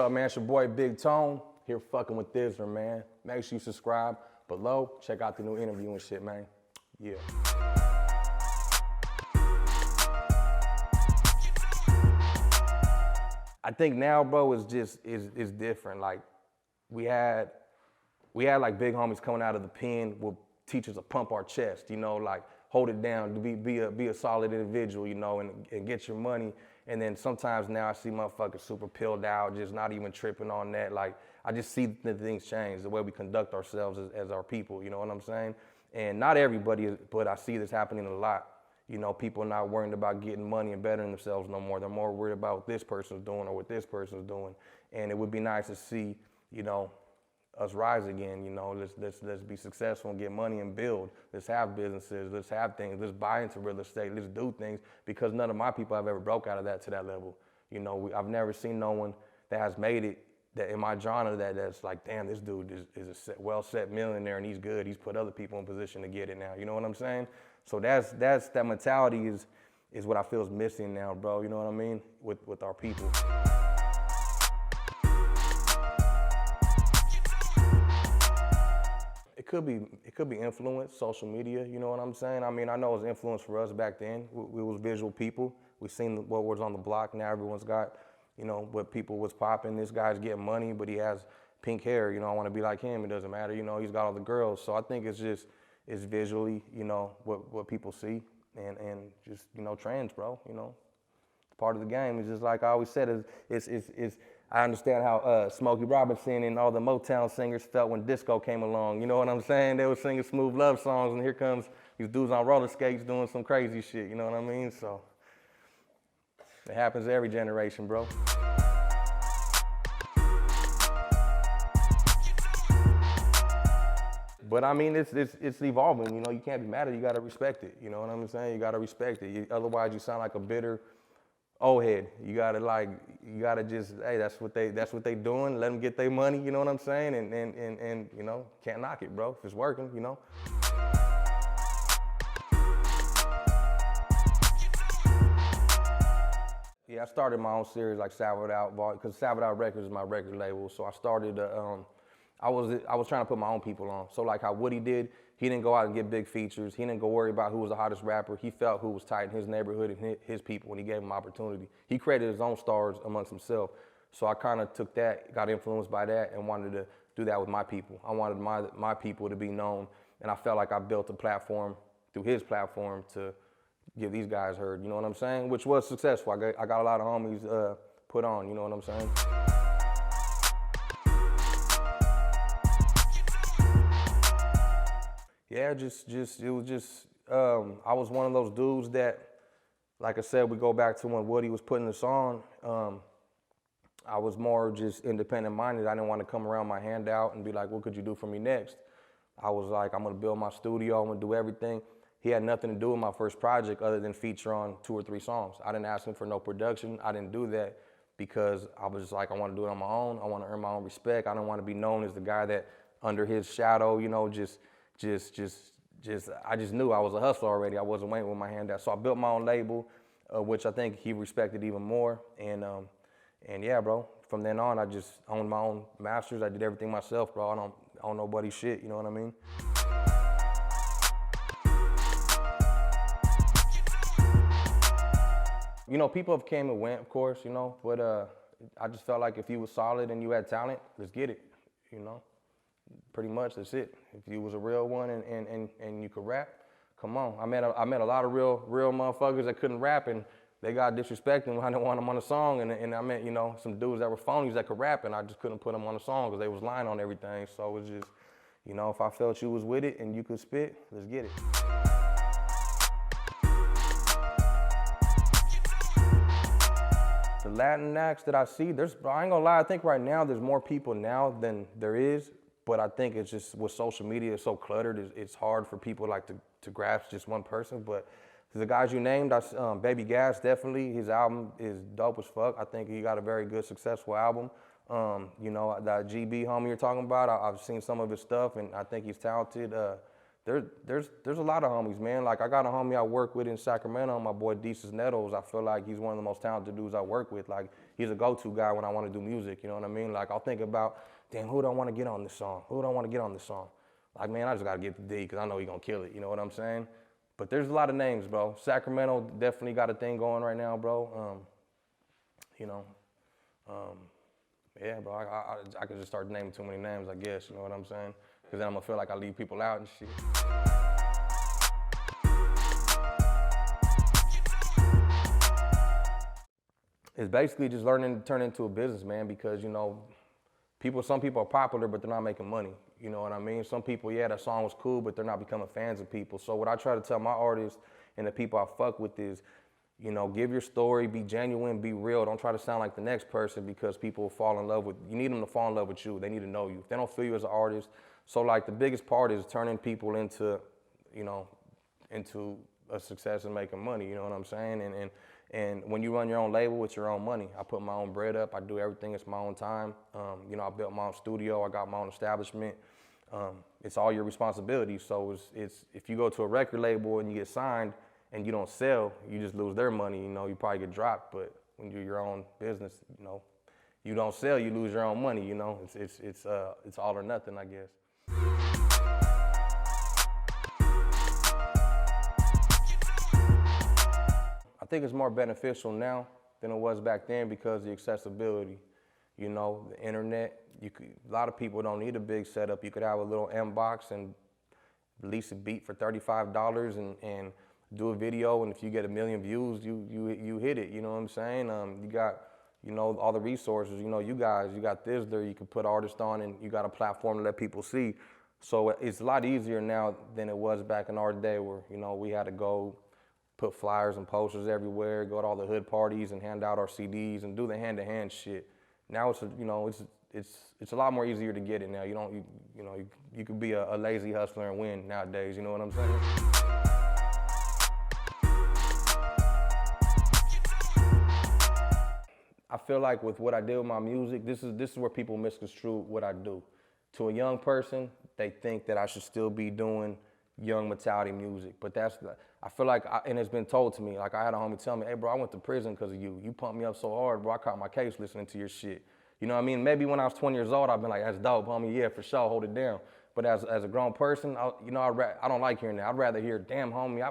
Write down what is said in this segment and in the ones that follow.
up, man? It's your boy Big Tone, here fucking with Thizzler, man. Make sure you subscribe below. Check out the new interview and shit, man. Yeah. I think now, bro, is different. Like, we had like big homies coming out of the pen with teachers to pump our chest, you know, like hold it down, to be a solid individual, you know, and get your money. And then sometimes now I see motherfuckers super pilled out, just not even tripping on that. Like, I just see the things change, the way we conduct ourselves as our people, you know what I'm saying? And not everybody, but I see this happening a lot. You know, people not worrying about getting money and bettering themselves no more. They're more worried about what this person's doing or what this person's doing. And it would be nice to see, you know, us rise again. You know, let's be successful and get money and build. Let's have businesses, let's have things, let's buy into real estate, let's do things, because none of my people have ever broke out of that to that level. You know, I've never seen no one that has made it that in my genre that's like, damn, this dude is a well-set millionaire and he's good. He's put other people in position to get it now. You know what I'm saying? So that mentality is what I feel is missing now, bro. You know what I mean? With our people. It could be influence, social media. You know what I'm saying? I mean, I know it was influence for us back then. We was visual people. We seen what was on the block. Now everyone's got, you know, what people was popping. This guy's getting money, but he has pink hair. You know, I want to be like him. It doesn't matter. You know, he's got all the girls. So I think it's visually, you know, what people see and just, you know, trends, bro, you know. Part of the game. It's just like I always said, I understand how Smokey Robinson and all the Motown singers felt when disco came along. You know what I'm saying? They were singing smooth love songs and here comes these dudes on roller skates doing some crazy shit, you know what I mean? So it happens to every generation, bro. But I mean, it's evolving, you know, you can't be mad at it, you gotta respect it, you know what I'm saying? You gotta respect it, otherwise you sound like a bitter old head. You gotta just, hey, that's what they doing, let them get their money, you know what I'm saying? And you know, can't knock it, bro, if it's working, you know? Yeah, I started my own series like Sav It Out, because Sav It Out Records is my record label, so I started I was trying to put my own people on. So like how Woodie did, he didn't go out and get big features. He didn't go worry about who was the hottest rapper. He felt who was tight in his neighborhood and his people when he gave them opportunity. He created his own stars amongst himself. So I kind of took that, got influenced by that, and wanted to do that with my people. I wanted my people to be known, and I felt like I built a platform through his platform to give these guys heard, you know what I'm saying? Which was successful. I got a lot of homies put on, you know what I'm saying? Yeah, it was just, I was one of those dudes that, like I said, we go back to when Woodie was putting us on, I was more just independent minded. I didn't want to come around my hand out and be like, what could you do for me next? I was like, I'm gonna build my studio, I'm gonna do everything. He had nothing to do with my first project other than feature on 2 or 3 songs. I didn't ask him for no production. I didn't do that because I was just like, I want to do it on my own. I want to earn my own respect. I don't want to be known as the guy that under his shadow, you know, I just knew I was a hustler already. I wasn't waiting with my hand out. So I built my own label, which I think he respected even more. And yeah, bro, from then on, I just owned my own masters. I did everything myself, bro. I don't own nobody's shit, you know what I mean? You know, people have came and went, of course, you know, but I just felt like if you was solid and you had talent, let's get it, you know? Pretty much, that's it. If you was a real one and you could rap, come on. I met a lot of real motherfuckers that couldn't rap and they got disrespected when I didn't want them on a song. And I met, you know, some dudes that were phonies that could rap and I just couldn't put them on a song because they was lying on everything. So it was just, you know, if I felt you was with it and you could spit, let's get it. The Latin acts that I see, I ain't gonna lie, I think right now there's more people now than there is. But I think it's just with social media, it's so cluttered, it's hard for people like to grasp just one person. But the guys you named, Baby Gas, definitely, his album is dope as fuck. I think he got a very good, successful album. You know, that GB homie you're talking about, I've seen some of his stuff and I think he's talented. There's a lot of homies, man. Like I got a homie I work with in Sacramento, my boy Desus Nettles. I feel like he's one of the most talented dudes I work with. Like he's a go-to guy when I want to do music, you know what I mean? Like I'll think about, damn, who do I want to get on this song? Who do I want to get on this song? Like, man, I just got to get the D because I know he's going to kill it, you know what I'm saying? But there's a lot of names, bro. Sacramento definitely got a thing going right now, bro. You know, yeah, bro, I could just start naming too many names, I guess, you know what I'm saying? Because then I'm going to feel like I leave people out and shit. It's basically just learning to turn into a business, man, because, you know, some people are popular, but they're not making money. You know what I mean? Some people, yeah, that song was cool, but they're not becoming fans of people. So what I try to tell my artists and the people I fuck with is, you know, give your story, be genuine, be real. Don't try to sound like the next person because people fall in love with, you need them to fall in love with you. They need to know you. If they don't feel you as an artist. So like the biggest part is turning people into, you know, into a success and making money, you know what I'm saying? And when you run your own label, it's your own money. I put my own bread up. I do everything. It's my own time. You know, I built my own studio. I got my own establishment. It's all your responsibility. So it's if you go to a record label and you get signed and you don't sell, you just lose their money. You know, you probably get dropped. But when you're your own business, you know, you don't sell, you lose your own money. You know, it's all or nothing, I guess. I think it's more beneficial now than it was back then because of the accessibility. You know, the internet, a lot of people don't need a big setup. You could have a little M-Box and release a beat for $35 and do a video, and if you get 1 million views, you hit it, you know what I'm saying? You got, you know, all the resources, you know, you got Thizzler, you can put artists on, and you got a platform to let people see. So it's a lot easier now than it was back in our day where, you know, we had to go put flyers and posters everywhere, go to all the hood parties and hand out our CDs and do the hand-to-hand shit. Now it's a lot more easier to get it now. You could be a lazy hustler and win nowadays. You know what I'm saying? I feel like with what I did with my music, this is where people misconstrue what I do. To a young person, they think that I should still be doing young mentality music, but I feel like, and it's been told to me, like I had a homie tell me, hey bro, I went to prison because of you. You pumped me up so hard, bro, I caught my case listening to your shit. You know what I mean? Maybe when I was 20 years old, I've been like, that's dope, homie, yeah, for sure, hold it down. But as a grown person, I don't like hearing that. I'd rather hear, damn homie,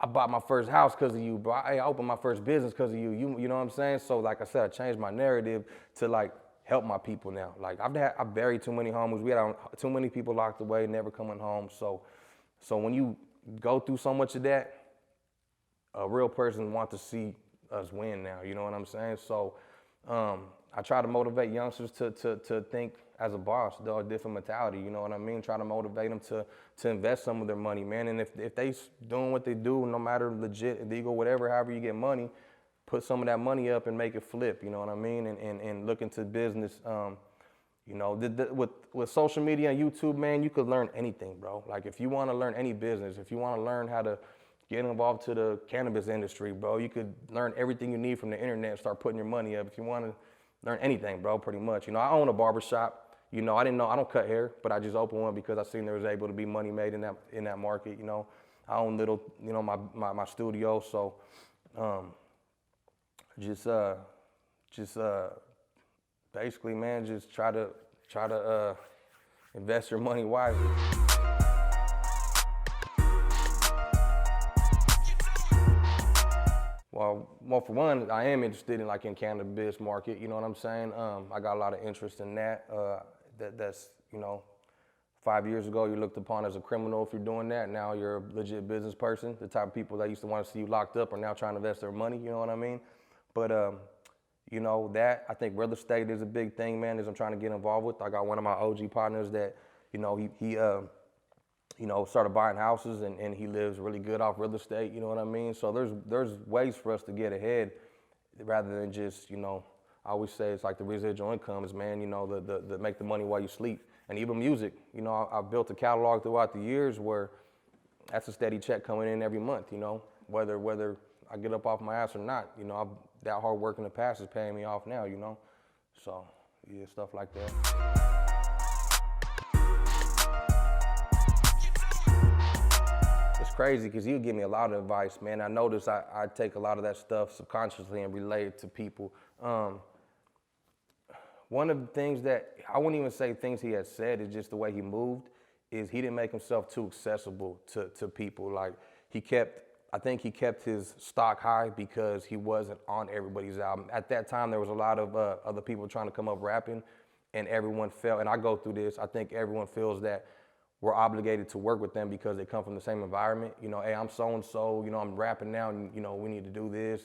I bought my first house because of you, bro. I opened my first business because of you. You know what I'm saying? So like I said, I changed my narrative to like help my people now. Like I buried too many homies. We had too many people locked away, never coming home. So when you go through so much of that, a real person wants to see us win now, you know what I'm saying? So I try to motivate youngsters to think as a boss, a different mentality, you know what I mean? Try to motivate them to invest some of their money, man. And if they doing what they do, no matter legit, illegal, whatever, however you get money, put some of that money up and make it flip, you know what I mean? And look into business. You know, with social media and YouTube, man, you could learn anything, bro. Like if you want to learn any business, if you want to learn how to get involved to the cannabis industry, bro, you could learn everything you need from the internet and start putting your money up. If you want to learn anything, bro, pretty much. You know, I own a barbershop. You know, I don't cut hair, but I just opened one because I seen there was able to be money made in that market. You know, I own little, you know, my studio. So, basically, man, just try to invest your money wisely. Well, for one, I am interested in cannabis market. You know what I'm saying? I got a lot of interest in that. That's you know, 5 years ago you're looked upon as a criminal if you're doing that. Now you're a legit business person. The type of people that used to want to see you locked up are now trying to invest their money. You know what I mean? But you know, that, I think real estate is a big thing, man, is I'm trying to get involved with. I got one of my OG partners that, you know, he started buying houses and he lives really good off real estate, you know what I mean? So there's ways for us to get ahead rather than just, you know, I always say it's like the residual incomes, man, you know, the make the money while you sleep. And even music, you know, I've built a catalog throughout the years where that's a steady check coming in every month, you know, whether I get up off my ass or not, you know, that hard work in the past is paying me off now, you know? So, yeah, stuff like that. crazy because he would give me a lot of advice, man. I noticed I take a lot of that stuff subconsciously and relate it to people. One of the things that, I wouldn't even say things he had said, is just the way he moved, is he didn't make himself too accessible to people. Like, I think he kept his stock high because he wasn't on everybody's album. At that time, there was a lot of other people trying to come up rapping, and everyone felt, and I go through this, I think everyone feels that we're obligated to work with them because they come from the same environment. You know, hey, I'm so-and-so, you know, I'm rapping now, and, you know, we need to do this,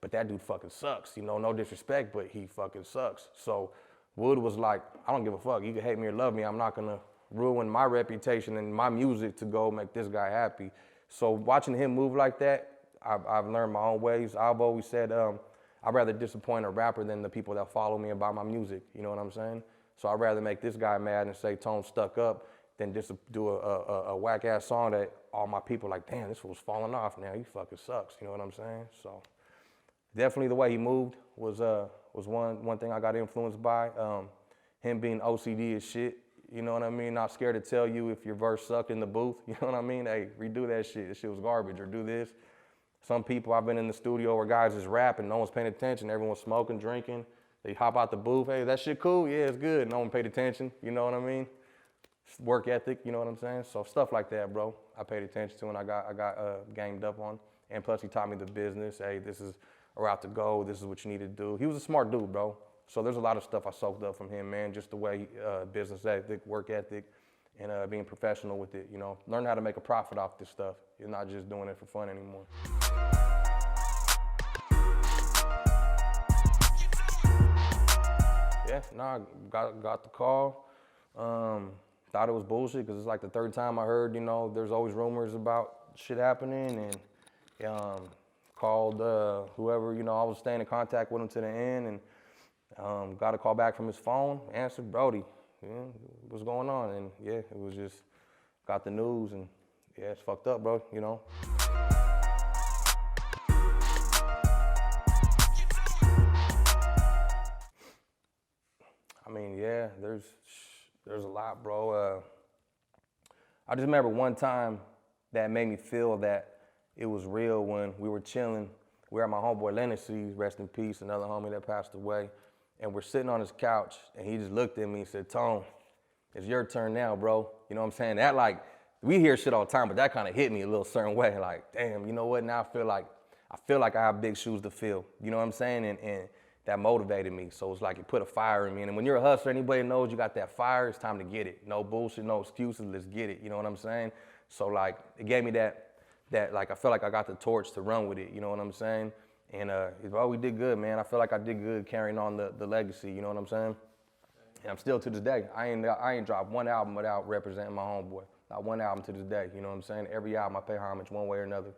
but that dude fucking sucks. You know, no disrespect, but he fucking sucks. So Wood was like, I don't give a fuck. You can hate me or love me. I'm not gonna ruin my reputation and my music to go make this guy happy. So watching him move like that, I've learned my own ways. I've always said, I'd rather disappoint a rapper than the people that follow me and buy my music. You know what I'm saying? So I'd rather make this guy mad and say Tone stuck up than just do a whack ass song that all my people like, damn, this fool's falling off now. He fucking sucks. You know what I'm saying? So definitely the way he moved was one thing I got influenced by. Him being OCD as shit. You know what I mean? Not scared to tell you if your verse sucked in the booth. You know what I mean? Hey, redo that shit. This shit was garbage, or do this. Some people, I've been in the studio where guys just rapping, no one's paying attention, everyone's smoking, drinking. They hop out the booth, hey, that shit cool? Yeah, it's good. No one paid attention, you know what I mean? Work ethic, you know what I'm saying? So stuff like that, bro, I paid attention to and I got gamed up on. And plus he taught me the business. Hey, this is a route to go. This is what you need to do. He was a smart dude, bro. So there's a lot of stuff I soaked up from him, man. Just the way, business ethic, work ethic, and being professional with it, you know. Learn how to make a profit off this stuff. You're not just doing it for fun anymore. Yeah, I got the call. Thought it was bullshit because it's like the third time I heard, you know, there's always rumors about shit happening, and called whoever, you know, I was staying in contact with him to the end, and got a call back from his phone, answered, Brody, yeah, what's going on? And yeah, it was just, got the news, and yeah, it's fucked up, bro, you know. I mean, yeah, there's a lot, bro. I just remember one time that made me feel that it was real when we were chilling. We were at my homeboy Lennox's, rest in peace, another homie that passed away. And we're sitting on his couch, and he just looked at me and said, Tone, it's your turn now, bro. You know what I'm saying? That, like, we hear shit all the time, but that kind of hit me a little certain way. Like, damn, you know what? Now I feel like I have big shoes to fill. You know what I'm saying? And that motivated me. So it's like it put a fire in me. And when you're a hustler, anybody knows you got that fire, it's time to get it. No bullshit, no excuses, let's get it. You know what I'm saying? So like, it gave me that like, I feel like I got the torch to run with it. You know what I'm saying? And we did good, man. I feel like I did good carrying on the legacy. You know what I'm saying? And I'm still to this day. I ain't dropped one album without representing my homeboy. Not one album to this day. You know what I'm saying? Every album I pay homage one way or another.